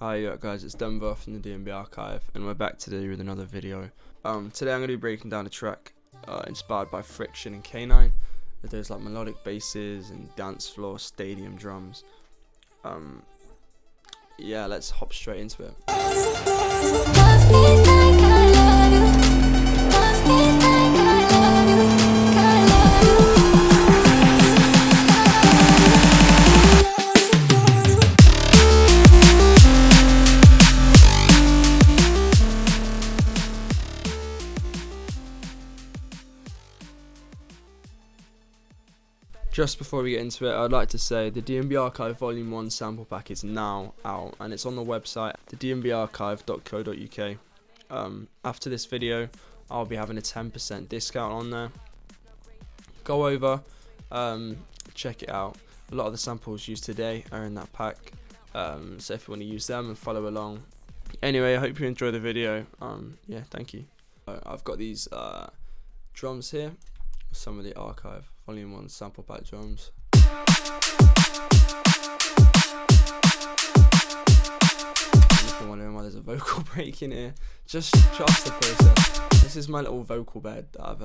Hi guys, it's Denver from the DNB archive, and we're back today with another video. Today I'm going to be breaking down a track inspired by Friction and Kanine. There's like melodic basses and dance floor stadium drums. Yeah, let's hop straight into it. Just before we get into it, I'd like to say the DNB Archive Volume 1 sample pack is now out, and it's on the website, thednbarchive.co.uk. After this video, I'll be having a 10% discount on there. Go over, check it out. A lot of the samples used today are in that pack, so if you want to use them and follow along. Anyway, I hope you enjoy the video. Yeah, thank you. I've got these drums here. Some of the Archive Volume 1 sample pack drums. If you're wondering why there's a vocal break in here, just trust the process. This is my little vocal bed that I've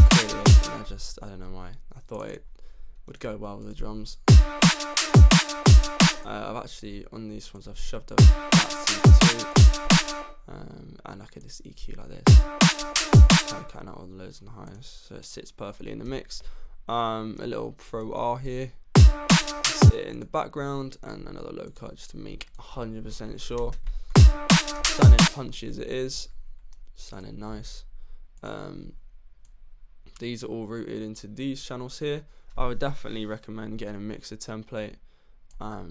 created, and I don't know why. I thought it would go well with the drums. I've actually, on these ones, I've shoved up that C2, and I could just EQ like this. Cutting out all the lows and highs, so it sits perfectly in the mix. A little Pro R here, sit in the background, and another low cut just to make 100% sure. Sounding punchy as it is, sounding nice. These are all routed into these channels here. I would definitely recommend getting a mixer template.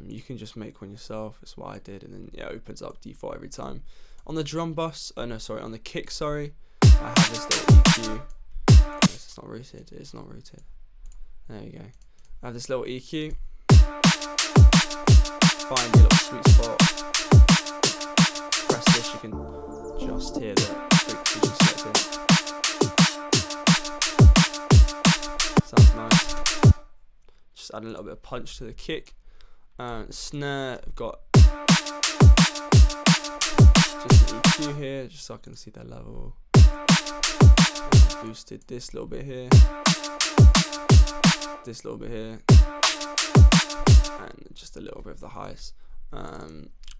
You can just make one yourself. That's what I did, and then yeah, it opens up default every time. On the drum bus, on the kick, sorry. I have this little EQ. It's not rooted. It's not rooted. There you go. I have this little EQ. Find your little sweet spot. Press this. You can just hear the frequency selected. Sounds nice. Just add a little bit of punch to the kick. Snare. I've got just an EQ here, just so I can see the level. Boosted this little bit here, this little bit here, and just a little bit of the highs.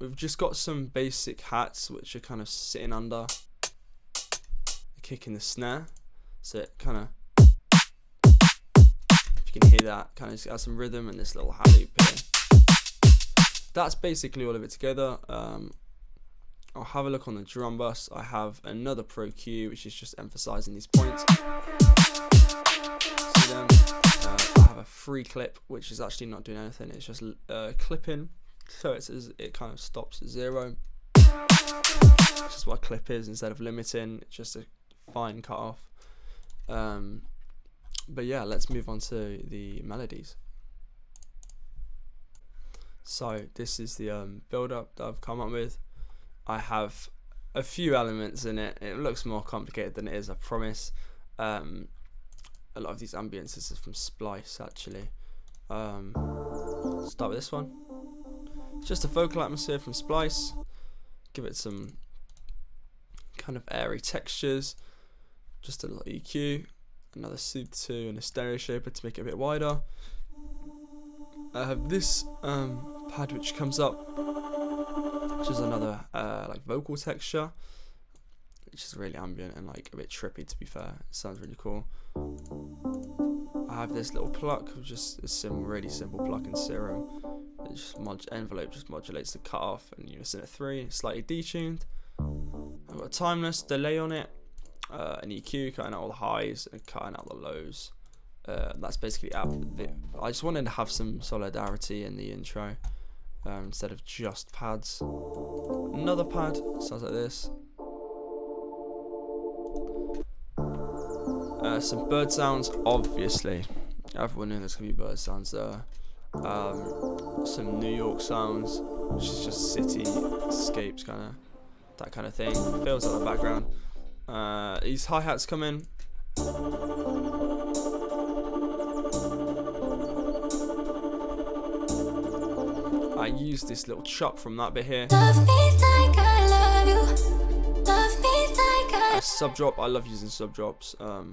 We've just got some basic hats which are kind of sitting under the kick in the snare, so it kind of, if you can hear that, kind of just adds some rhythm, and this little hat loop here. That's basically all of it together. I'll have a look on the drum bus. I have another Pro Q, which is just emphasizing these points. See them? I have a free clip, which is actually not doing anything. It's just clipping, so it kind of stops at 0. This is what a clip is instead of limiting. It's just a fine cut off. But yeah, let's move on to the melodies. So this is the build up that I've come up with. I have a few elements in it. It looks more complicated than it is, I promise. A lot of these ambiences are from Splice, actually. Start with this one. Just a vocal atmosphere from Splice. Give it some kind of airy textures. Just a little EQ. Another Soothe 2 and a stereo shaper to make it a bit wider. I have this pad which comes up, which is another like vocal texture, which is really ambient and like a bit trippy, to be fair. It sounds really cool. I have this little pluck, which is a really simple pluck in Serum. It just envelope just modulates the cutoff, and unison at 3, slightly detuned. I've got a timeless delay on it, an EQ cutting out all the highs and cutting out the lows. That's basically I just wanted to have some solidarity in the intro. Instead of just pads. Another pad sounds like this. Some bird sounds, obviously. Everyone knew there's gonna be bird sounds there. Some New York sounds, which is just city escapes, that kind of thing. Feels like the background. These hi-hats come in. use this little chop from that bit here. Sub drop, I love using sub drops. There'll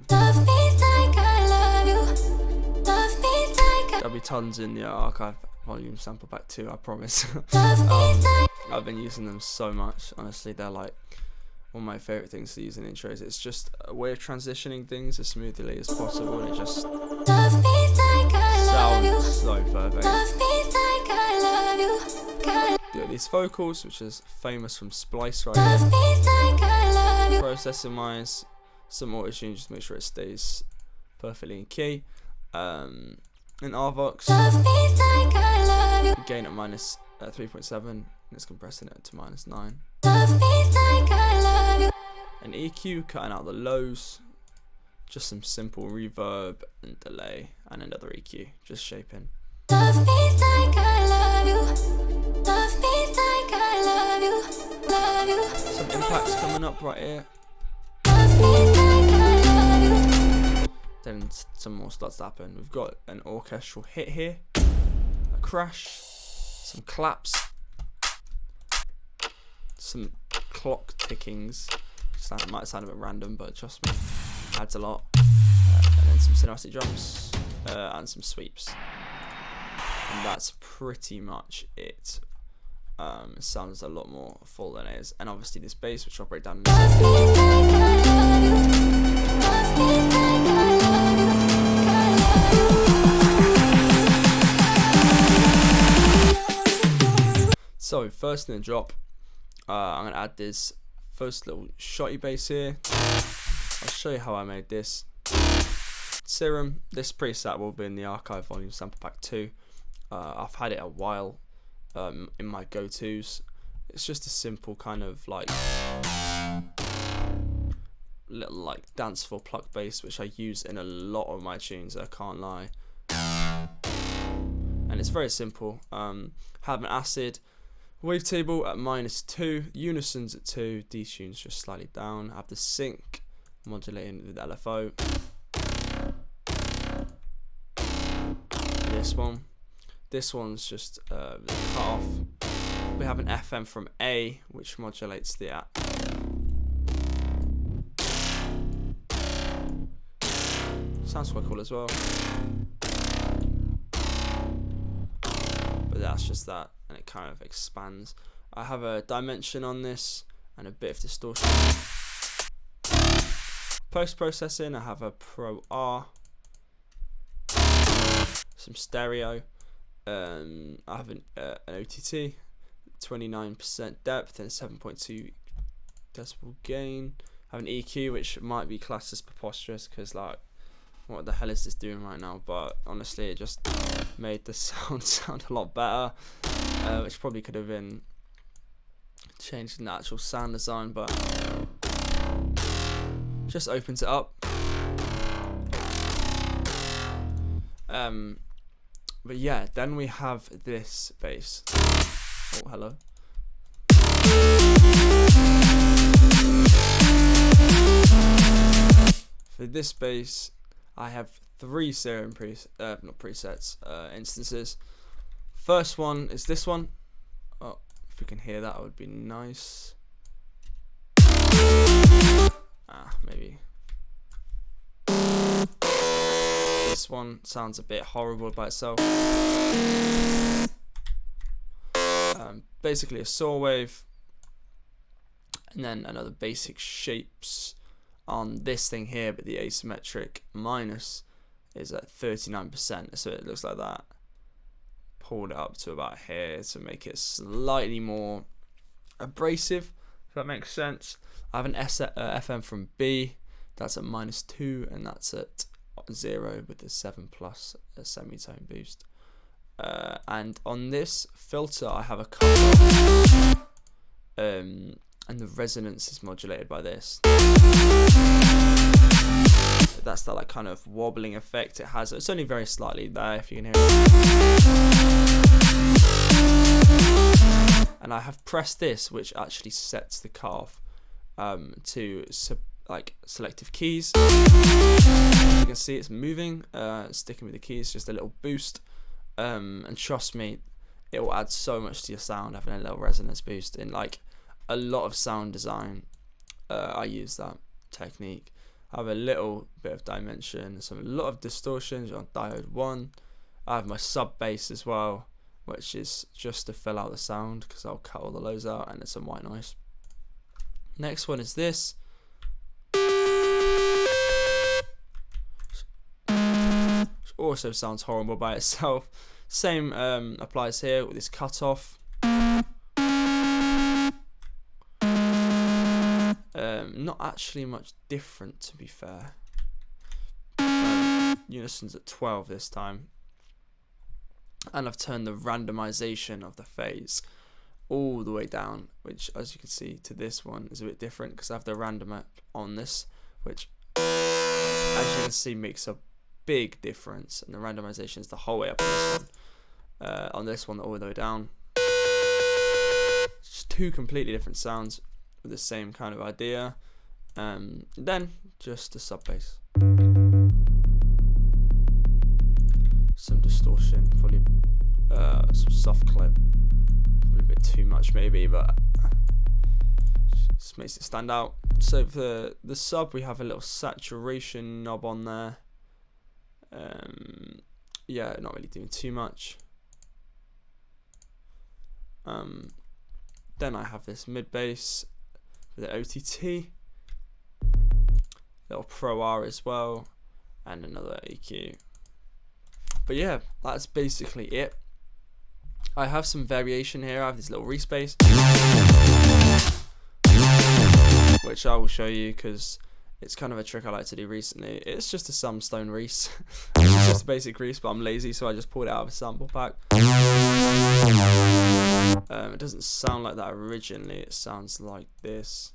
be tons in the archive volume sample pack 2, I promise. I've been using them so much. Honestly, they're like one of my favorite things to use in intros. It's just a way of transitioning things as smoothly as possible, and it just sounds so perfect. Got these vocals, which is famous from Splice right here. Processing wise, some auto-tune, just make sure it stays perfectly in key. In RVox, gain at minus 3.7, and it's compressing it to minus 9. An EQ, cutting out the lows, just some simple reverb and delay, and another EQ, just shaping. Some impacts coming up right here. Then some more starts to happen. We've got an orchestral hit here, a crash, some claps, some clock tickings. Might sound a bit random, but trust me, adds a lot. And then some cinematic drums and some sweeps. And that's pretty much it. It sounds a lot more full than it is. And obviously this bass, which I'll break down in a second. So first in the drop, I'm going to add this first little shotty bass here. I'll show you how I made this. Serum, this preset will be in the archive volume sample pack 2. I've had it a while in my go-tos. It's just a simple kind of like little like danceful pluck bass, which I use in a lot of my tunes, I can't lie. And it's very simple. Have an acid wavetable at -2, unisons at 2, detunes just slightly down. Have the sync modulating with LFO. This one's just the cut off. We have an FM from A, which modulates the sounds quite cool as well. But that's just that, and it kind of expands. I have a dimension on this and a bit of distortion. Post-processing, I have a Pro R, some stereo. I have an OTT, 29% depth and 7.2 decibel gain. I have an EQ, which might be classed as preposterous because like, what the hell is this doing right now? But honestly, it just made the sound a lot better, which probably could have been changed in the actual sound design, but just opens it up. But yeah, then we have this bass. Oh, hello. For this bass, I have 3 Serum instances. First one is this one. Oh, if we can hear that, it would be nice. Maybe. This one sounds a bit horrible by itself. Basically a saw wave, and then another basic shapes on this thing here, but the asymmetric minus is at 39%, so it looks like that. Pulled it up to about here to make it slightly more abrasive, if that makes sense. I have an FM from B, that's at -2, and that's at 0 with the 7+ semitone boost. And on this filter I have a cut, and the resonance is modulated by this. That's that like kind of wobbling effect it has. It's only very slightly there, if you can hear it. And I have pressed this, which actually sets the cutoff to like selective keys. You can see it's moving, sticking with the keys, just a little boost. And trust me, it will add so much to your sound, having a little resonance boost. In like a lot of sound design, I use that technique. I have a little bit of dimension, a lot of distortions on diode 1. I have my sub bass as well, which is just to fill out the sound, because I'll cut all the lows out, and it's some white noise. Next one is this. Which also sounds horrible by itself. Same applies here with this cutoff. Not actually much different, to be fair. Unison's at 12 this time. And I've turned the randomization of the phase all the way down, which, as you can see, to this one is a bit different, because I have the random on this, which, as you can see, makes a big difference. And the randomization is the whole way up on this one. On this one, all the way down. It's two completely different sounds with the same kind of idea. Then just a sub bass, some distortion, probably some soft clip, probably a bit too much maybe, but just makes it stand out. So for the sub, we have a little saturation knob on there. Yeah, not really doing too much. Then I have this mid bass with the OTT, little Pro R as well, and another EQ. But yeah, that's basically it. I have some variation here. I have this little respace, which I will show you because it's kind of a trick I like to do recently. It's just a Sumstone Reese. It's just a basic Reese, but I'm lazy, so I just pulled it out of a sample pack. It doesn't sound like that originally. It sounds like this.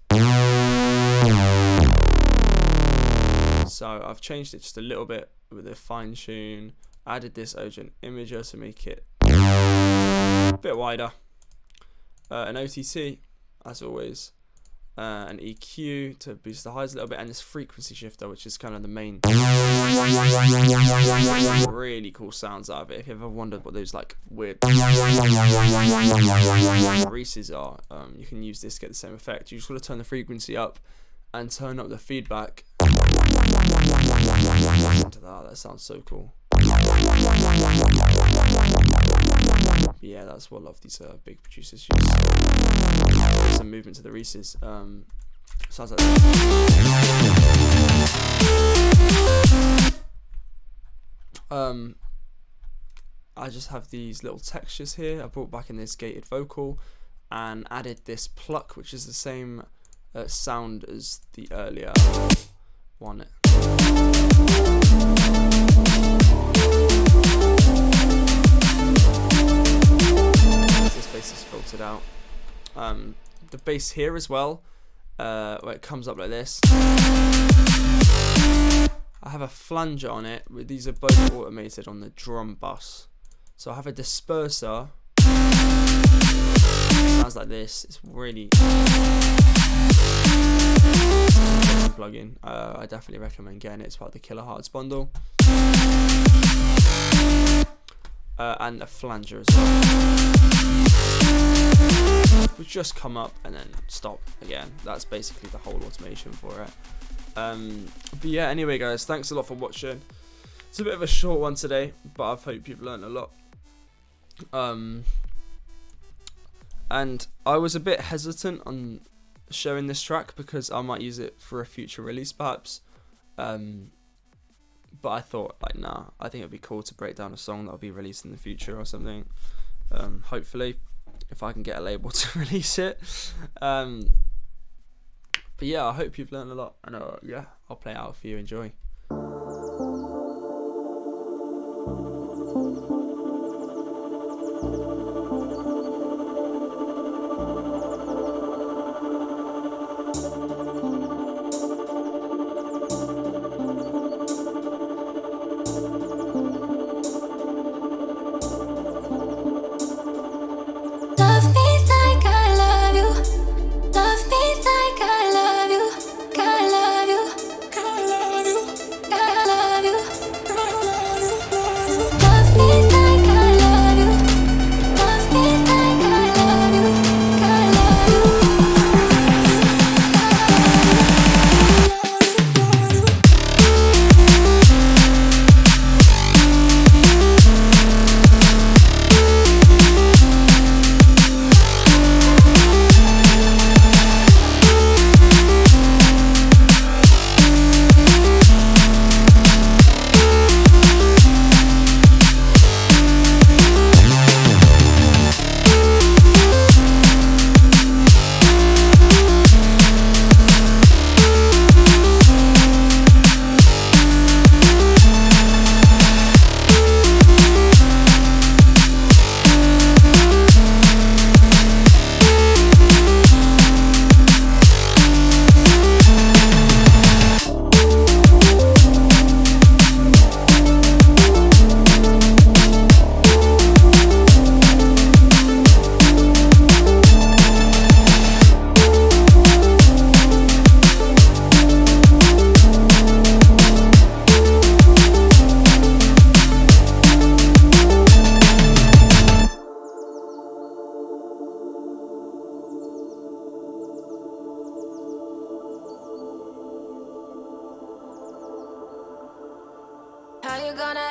So I've changed it just a little bit with a fine tune. Added this Ogen imager to make it a bit wider. An OTT, as always. An EQ to boost the highs a little bit, and this frequency shifter, which is kind of the main really cool sounds out of it. If you've ever wondered what those like weird Reeses are, you can use this to get the same effect. You just want to turn the frequency up and turn up the feedback. Listen to that, that sounds so cool. Yeah, that's what a lot of these big producers use. Some movement to the Reeses. Sounds like that. I just have these little textures here. I brought back in this gated vocal and added this pluck, which is the same sound as the earlier one. This bass is filtered out. The bass here as well, where it comes up like this. I have a flanger on it. These are both automated on the drum bus. So I have a disperser. Sounds like this. It's really plugin. I definitely recommend getting it. It's part of the Killer Hearts bundle. And a flanger as well, which just come up and then stop again. That's basically the whole automation for it. But yeah, anyway guys, thanks a lot for watching. It's a bit of a short one today, but I hope you've learned a lot. And I was a bit hesitant on showing this track because I might use it for a future release perhaps. But I thought, like, nah, I think it'd be cool to break down a song that'll be released in the future or something. Hopefully, if I can get a label to release it. But yeah, I hope you've learned a lot, and yeah, I'll play it out for you. Enjoy. Love me we're gonna